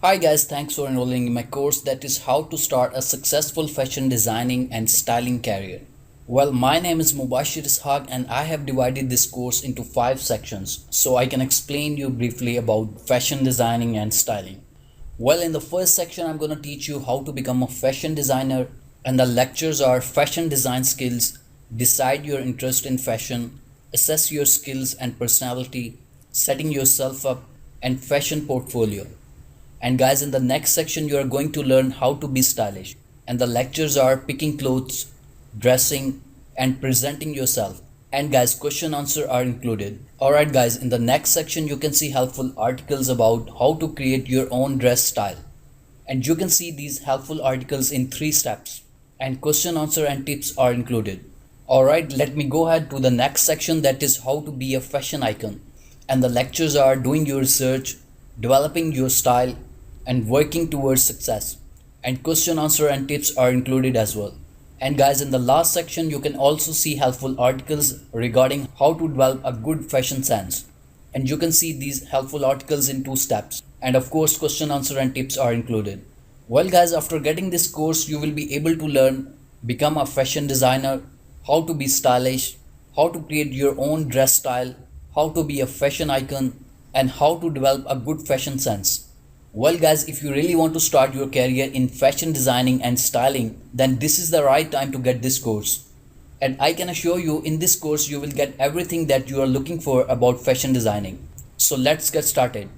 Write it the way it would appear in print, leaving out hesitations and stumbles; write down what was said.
Hi guys, thanks for enrolling in my course that is how to start a successful fashion designing and styling career. Well, my name is Mubashir Ishaq and I have divided this course into 5 sections so I can explain you briefly about fashion designing and styling. Well, in the first section I'm going to teach you how to become a fashion designer, and the lectures are fashion design skills, decide your interest in fashion, assess your skills and personality, setting yourself up, and fashion portfolio. And guys, in the next section, you are going to learn how to be stylish. And the lectures are picking clothes, dressing, and presenting yourself. And guys, question answer are included. Alright guys, in the next section, you can see helpful articles about how to create your own dress style. And you can see these helpful articles in 3 steps. And question answer and tips are included. Alright, let me go ahead to the next section, that is how to be a fashion icon. And the lectures are doing your research, developing your style, and working towards success. And question answer and tips are included as well. And guys, in the last section you can also see helpful articles regarding how to develop a good fashion sense. And you can see these helpful articles in 2 steps. And of course question answer and tips are included. Well guys, after getting this course you will be able to learn become a fashion designer, how to be stylish, how to create your own dress style, how to be a fashion icon, and how to develop a good fashion sense. Well guys, if you really want to start your career in fashion designing and styling, then this is the right time to get this course. And I can assure you, in this course you will get everything that you are looking for about fashion designing. So let's get started.